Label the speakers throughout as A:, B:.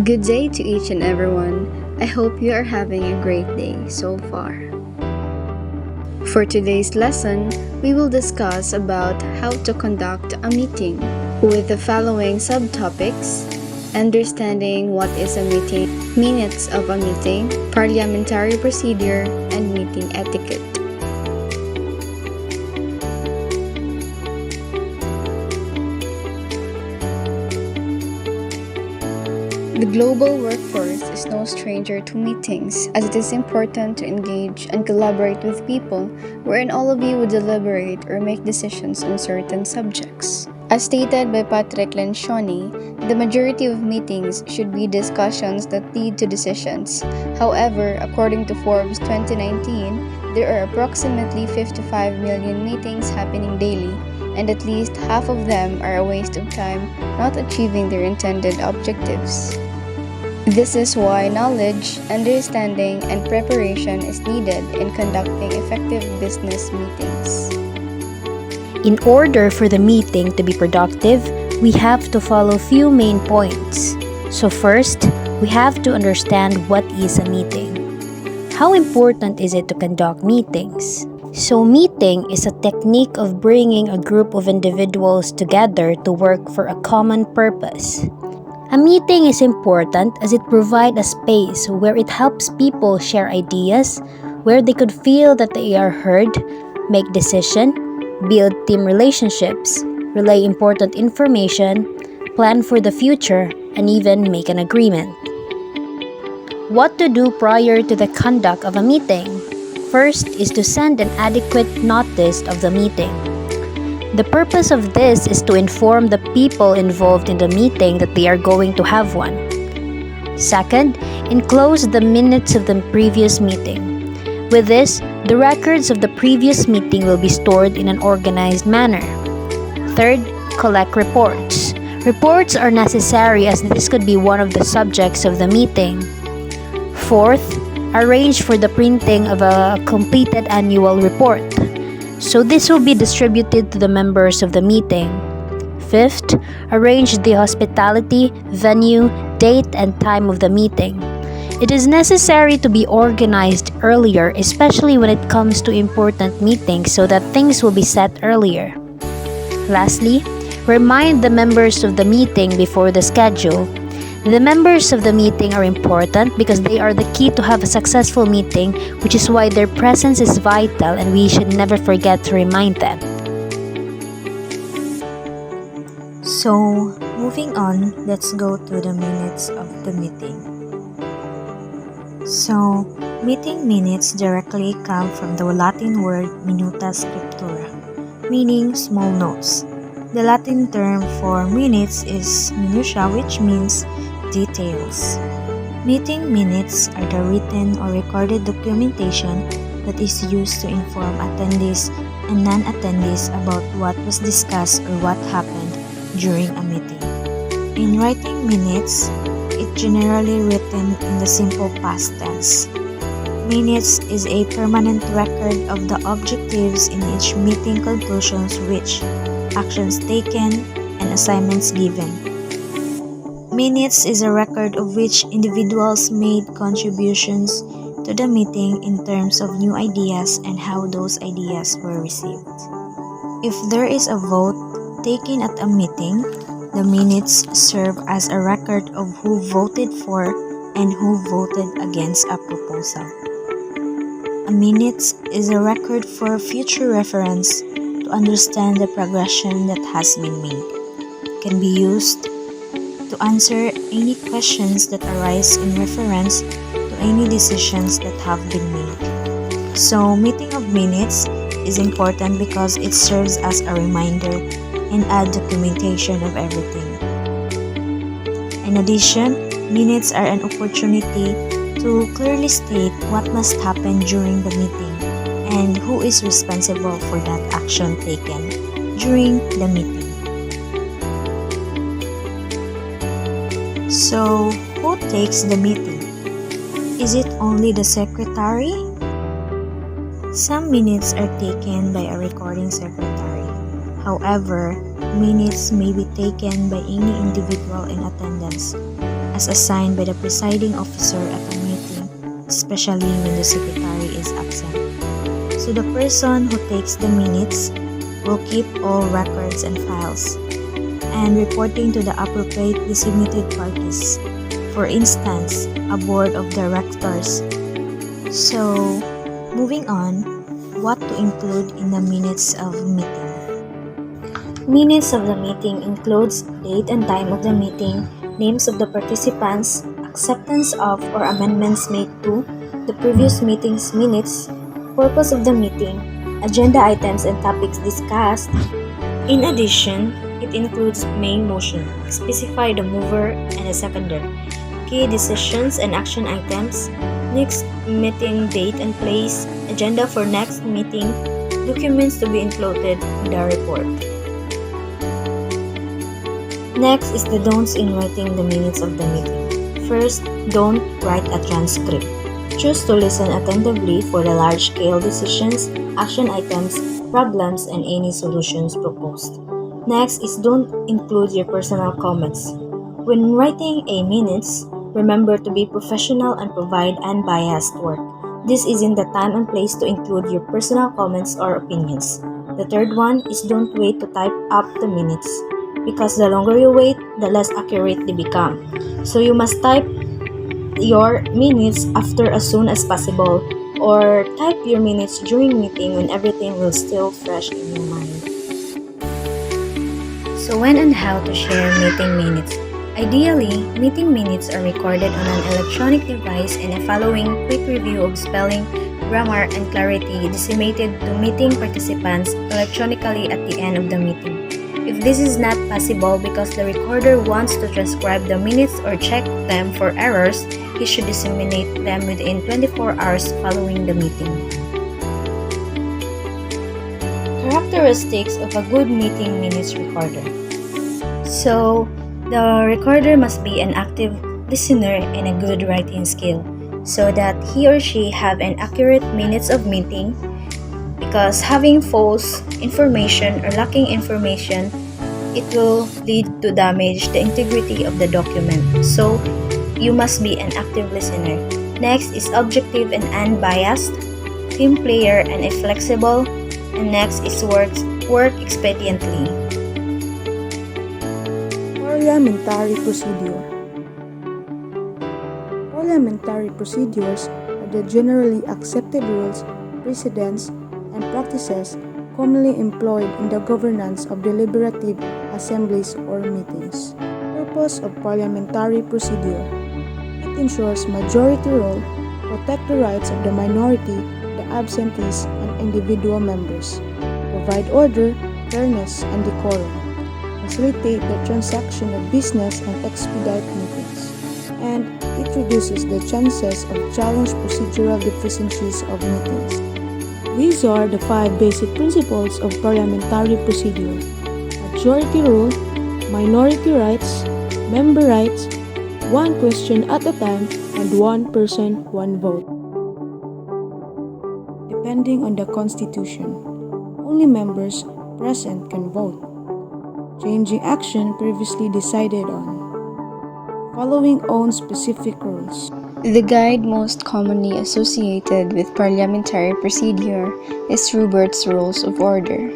A: Good day to each and everyone. I hope you are having a great day so far. For today's lesson, we will discuss about how to conduct a meeting with the following subtopics: understanding what is a meeting, minutes of a meeting, parliamentary procedure, and meeting etiquette. The global workforce is no stranger to meetings, as it is important to engage and collaborate with people wherein all of you would deliberate or make decisions on certain subjects. As stated by Patrick Lencioni, the majority of meetings should be discussions that lead to decisions. However, according to Forbes 2019, there are approximately 55 million meetings happening daily, and at least half of them are a waste of time, not achieving their intended objectives. This is why knowledge, understanding, and preparation is needed in conducting effective business meetings.
B: In order for the meeting to be productive, we have to follow few main points. So first, we have to understand what is a meeting. How important is it to conduct meetings? So meeting is a technique of bringing a group of individuals together to work for a common purpose. A meeting is important as it provides a space where it helps people share ideas, where they could feel that they are heard, make decisions, build team relationships, relay important information, plan for the future, and even make an agreement. What to do prior to the conduct of a meeting? First is to send an adequate notice of the meeting. The purpose of this is to inform the people involved in the meeting that they are going to have one. Second, enclose the minutes of the previous meeting. With this, the records of the previous meeting will be stored in an organized manner. Third, collect reports. Reports are necessary as this could be one of the subjects of the meeting. Fourth, arrange for the printing of a completed annual report. So this will be distributed to the members of the meeting. Fifth, arrange the hospitality, venue, date, and time of the meeting. It is necessary to be organized earlier, especially when it comes to important meetings, so that things will be set earlier. Lastly, remind the members of the meeting before the schedule. The members of the meeting are important because they are the key to have a successful meeting, which is why their presence is vital and we should never forget to remind them.
C: So, moving on, let's go to the minutes of the meeting. So, meeting minutes directly come from the Latin word minuta scriptura, meaning small notes. The Latin term for minutes is minutia, which means details. Meeting minutes are the written or recorded documentation that is used to inform attendees and non-attendees about what was discussed or what happened during a meeting. In writing minutes, it generally written in the simple past tense. Minutes is a permanent record of the objectives in each meeting, conclusions reached, actions taken, and assignments given. Minutes is a record of which individuals made contributions to the meeting in terms of new ideas and how those ideas were received. If there is a vote taken at a meeting, the minutes serve as a record of who voted for and who voted against a proposal. A minute is a record for future reference to understand the progression that has been made. It can be used to answer any questions that arise in reference to any decisions that have been made. So, meeting of minutes is important because it serves as a reminder and add documentation of everything. In addition, minutes are an opportunity to clearly state what must happen during the meeting and who is responsible for that action taken during the meeting. So, who takes the meeting? Is it only the secretary? Some minutes are taken by a recording secretary. However, minutes may be taken by any individual in attendance, as assigned by the presiding officer at a meeting, especially when the secretary is absent. So the person who takes the minutes will keep all records and files and reporting to the appropriate designated parties. For instance, a board of directors. So, moving on, what to include in the minutes of meeting? Minutes of the meeting includes date and time of the meeting, names of the participants, acceptance of or amendments made to the previous meeting's minutes, purpose of the meeting, agenda items and topics discussed. In addition, it includes main motion, specify the mover and the seconder, key decisions and action items, next meeting date and place, agenda for next meeting, documents to be included in the report. Next is the don'ts in writing the minutes of the meeting. First, don't write a transcript. Choose to listen attentively for the large-scale decisions, action items, problems, and any solutions proposed. Next is don't include your personal comments. When writing a minutes, remember to be professional and provide unbiased work. This isn't the time and place to include your personal comments or opinions. The third one is don't wait to type up the minutes, because the longer you wait, the less accurate they become. So you must type your minutes after as soon as possible, or type your minutes during meeting when everything will still fresh in your mind. So when and how to share meeting minutes? Ideally, meeting minutes are recorded on an electronic device and a following quick review of spelling, grammar, and clarity disseminated to meeting participants electronically at the end of the meeting. If this is not possible because the recorder wants to transcribe the minutes or check them for errors, he should disseminate them within 24 hours following the meeting. Characteristics of a good meeting minutes recorder. So, the recorder must be an active listener and a good writing skill so that he or she have an accurate minutes of meeting, because having false information or lacking information, it will lead to damage the integrity of the document. So, you must be an active listener. Next is objective and unbiased, team player and a flexible, and next is work expediently.
D: Parliamentary procedure. Parliamentary procedures are the generally accepted rules, precedents, and practices commonly employed in the governance of deliberative assemblies or meetings. Purpose of parliamentary procedure. It ensures majority rule, protect the rights of the minority, the absentees, and individual members, provide order, fairness, and decorum, facilitate the transaction of business and expedite meetings, and it reduces the chances of challenge procedural deficiencies of meetings. These are the 5 basic principles of parliamentary procedure: majority rule, minority rights, member rights, one question at a time, and one person, one vote. Depending on the Constitution, only members present can vote. Changing action previously decided on. Following own specific rules.
A: The guide most commonly associated with parliamentary procedure is Rupert's Rules of Order.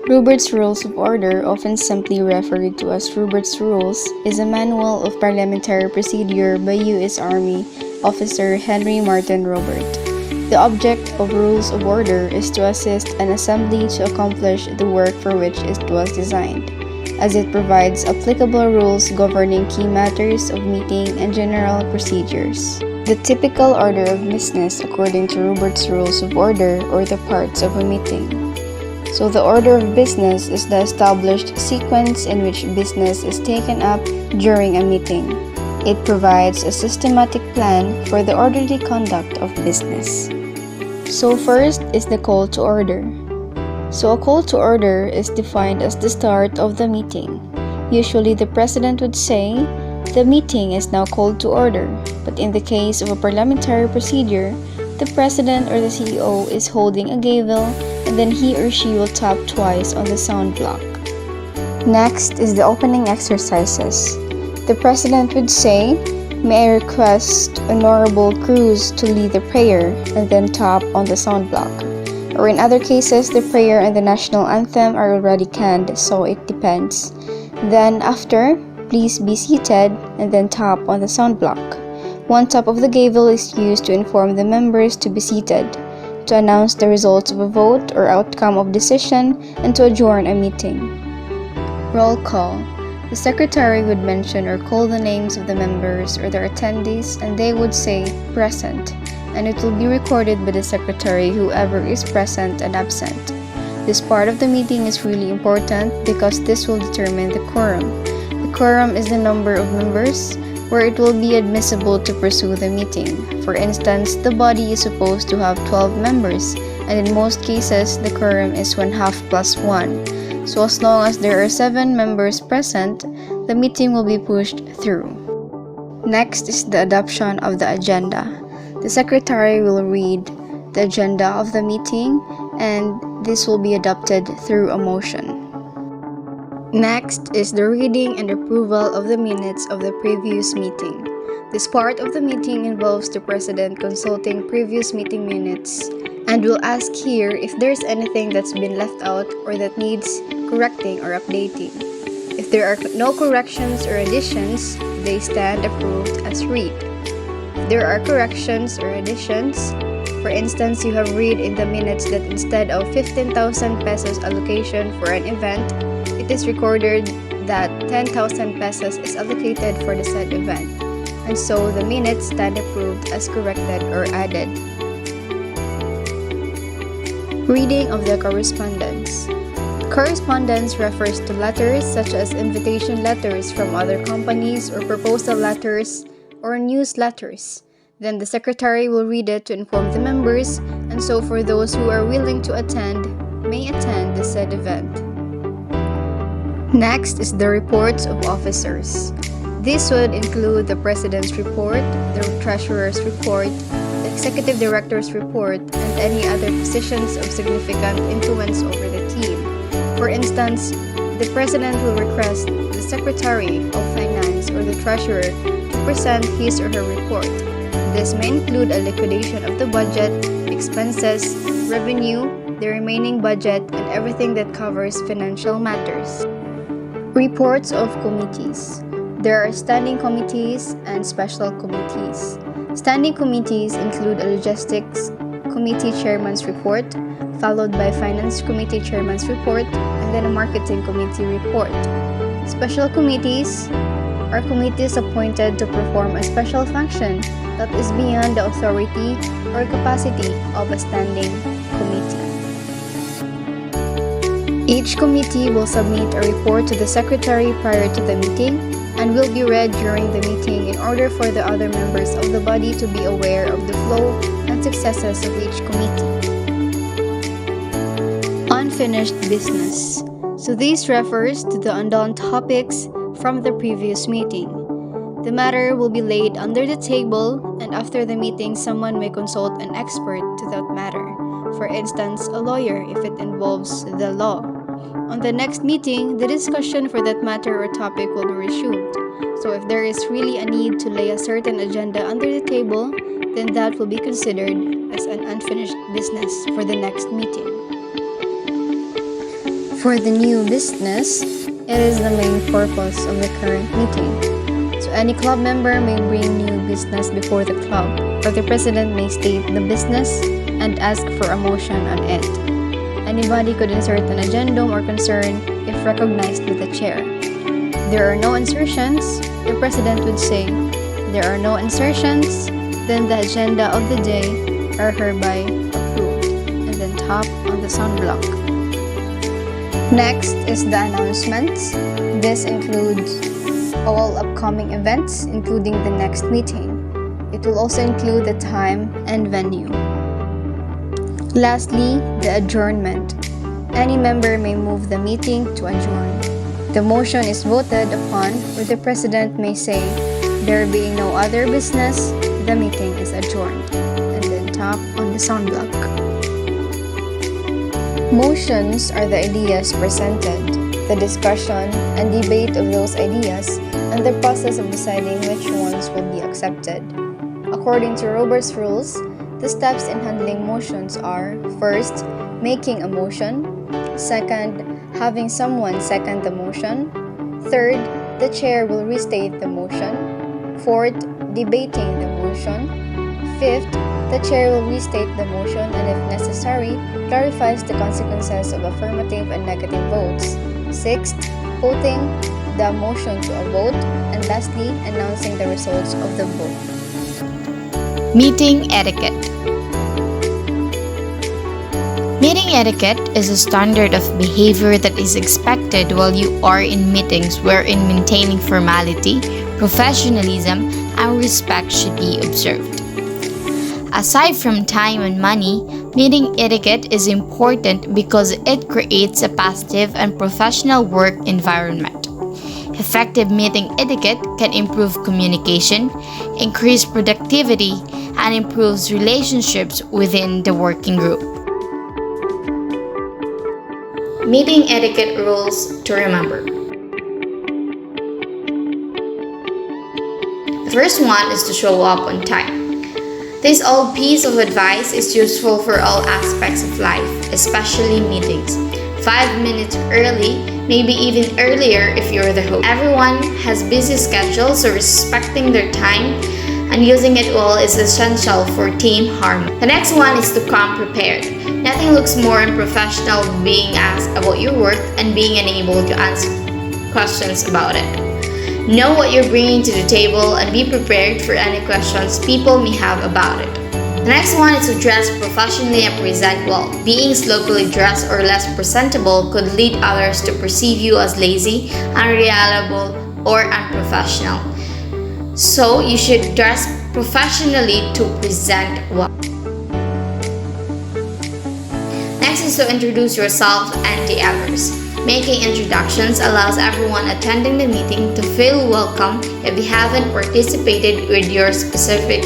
A: Rupert's Rules of Order, often simply referred to as Rupert's Rules, is a manual of parliamentary procedure by U.S. Army officer Henry Martin Robert. The object of Rules of Order is to assist an assembly to accomplish the work for which it was designed, as it provides applicable rules governing key matters of meeting and general procedures. The typical order of business according to Rupert's Rules of Order, or the parts of a meeting. So the order of business is the established sequence in which business is taken up during a meeting. It provides a systematic plan for the orderly conduct of business. So first is the call to order. So a call to order is defined as the start of the meeting. Usually the president would say, "The meeting is now called to order," but in the case of a parliamentary procedure, the president or the CEO is holding a gavel and then he or she will tap twice on the sound block. Next is the opening exercises. The President would say, "May I request Honorable Cruz to lead the prayer," and then tap on the sound block. Or in other cases, the prayer and the national anthem are already canned, so it depends. Then after, "Please be seated," and then tap on the sound block. One tap of the gavel is used to inform the members to be seated, to announce the results of a vote or outcome of decision, and to adjourn a meeting. Roll call. The secretary would mention or call the names of the members or their attendees, and they would say "present," and it will be recorded by the secretary whoever is present and absent. This part of the meeting is really important because this will determine the quorum. The quorum is the number of members where it will be admissible to pursue the meeting. For instance, the body is supposed to have 12 members, and in most cases, the quorum is 1/2 plus 1. So as long as there are 7 members present, the meeting will be pushed through. Next is the adoption of the agenda. The secretary will read the agenda of the meeting, and this will be adopted through a motion. Next is the reading and approval of the minutes of the previous meeting. This part of the meeting involves the president consulting previous meeting minutes and will ask here if there's anything that's been left out or that needs correcting or updating. If there are no corrections or additions, they stand approved as read. If there are corrections or additions, for instance, you have read in the minutes that instead of 15,000 pesos allocation for an event, it is recorded that 10,000 pesos is allocated for the said event, and so the minutes stand approved as corrected or added. Reading of the correspondence. Correspondence refers to letters such as invitation letters from other companies or proposal letters or newsletters. Then the secretary will read it to inform the members, and so for those who are willing to attend, may attend the said event. Next is the reports of officers. This would include the President's report, the Treasurer's report, the Executive Director's report, and any other positions of significant influence over the team. For instance, the President will request the Secretary of Finance or the Treasurer to present his or her report. This may include a liquidation of the budget, expenses, revenue, the remaining budget, and everything that covers financial matters. Reports of committees. There are standing committees and special committees. Standing committees include a logistics committee chairman's report, followed by finance committee chairman's report, and then a marketing committee report. Special committees are committees appointed to perform a special function that is beyond the authority or capacity of a standing committee. Each committee will submit a report to the secretary prior to the meeting and will be read during the meeting in order for the other members of the body to be aware of the flow and successes of each committee. Unfinished business. So this refers to the undone topics from the previous meeting. The matter will be laid under the table, and after the meeting, someone may consult an expert to that matter. For instance, a lawyer if it involves the law. On the next meeting, the discussion for that matter or topic will be resumed. So if there is really a need to lay a certain agenda under the table, then that will be considered as an unfinished business for the next meeting. For the new business, it is the main purpose of the current meeting. So any club member may bring new business before the club, or the president may state the business and ask for a motion on it. Anybody could insert an addendum or concern if recognized with the chair. There are no insertions, the president would say, "There are no insertions, then the agenda of the day are hereby approved," and then tap on the sound block. Next is the announcements. This includes all upcoming events, including the next meeting. It will also include the time and venue. Lastly, the adjournment. Any member may move the meeting to adjourn. The motion is voted upon, or the president may say, "There being no other business, the meeting is adjourned," and then tap on the sound block. Motions are the ideas presented, the discussion and debate of those ideas, and the process of deciding which ones will be accepted. According to Robert's rules, the steps in handling motions are: first, making a motion; second, having someone second the motion; third, the chair will restate the motion; fourth, debating the motion; fifth, the chair will restate the motion and, if necessary, clarifies the consequences of affirmative and negative votes; sixth, putting the motion to a vote; and lastly, announcing the results of the vote.
E: Meeting etiquette. Meeting etiquette is a standard of behavior that is expected while you are in meetings wherein maintaining formality, professionalism, and respect should be observed. Aside from time and money, meeting etiquette is important because it creates a positive and professional work environment. Effective meeting etiquette can improve communication, increase productivity, and improves relationships within the working group. Meeting etiquette rules to remember. The first one is to show up on time. This old piece of advice is useful for all aspects of life, especially meetings. 5 minutes early, maybe even earlier if you're the host. Everyone has busy schedules, so respecting their time and using it well is essential for team harmony. The next one is to come prepared. Nothing looks more unprofessional than being asked about your work and being unable to answer questions about it. Know what you're bringing to the table and be prepared for any questions people may have about it. The next one is to dress professionally and present well. Being sloppily dressed or less presentable could lead others to perceive you as lazy, unreliable, or unprofessional. So you should dress professionally to present well. Next is to introduce yourself and the others. Making introductions allows everyone attending the meeting to feel welcome if they haven't participated with your specific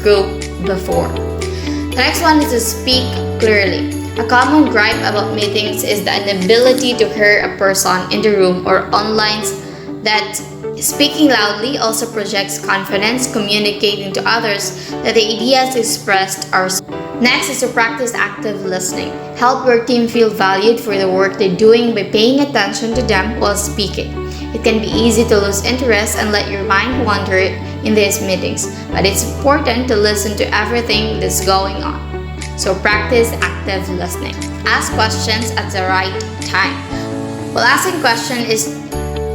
E: group before. The next one is to speak clearly. A common gripe about meetings is the inability to hear a person in the room or online that speaking loudly also projects confidence, communicating to others that the ideas expressed are. Next is to practice active listening. Help your team feel valued for the work they're doing by paying attention to them while speaking. It can be easy to lose interest and let your mind wander in these meetings, but it's important to listen to everything that's going on. So practice active listening. Ask questions at the right time. While asking questions is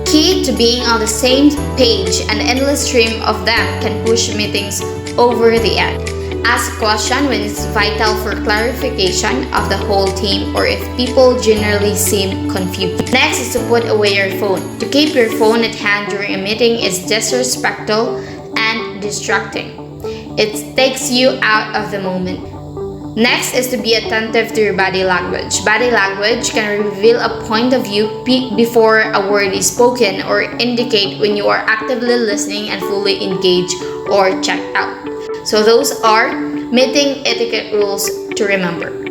E: key to being on the same page, an endless stream of them can push meetings over the edge. Ask a question when it's vital for clarification of the whole team or if people generally seem confused. Next is to put away your phone. To keep your phone at hand during a meeting is disrespectful and distracting. It takes you out of the moment. Next is to be attentive to your body language. Body language can reveal a point of view before a word is spoken or indicate when you are actively listening and fully engaged or checked out. So those are meeting etiquette rules to remember.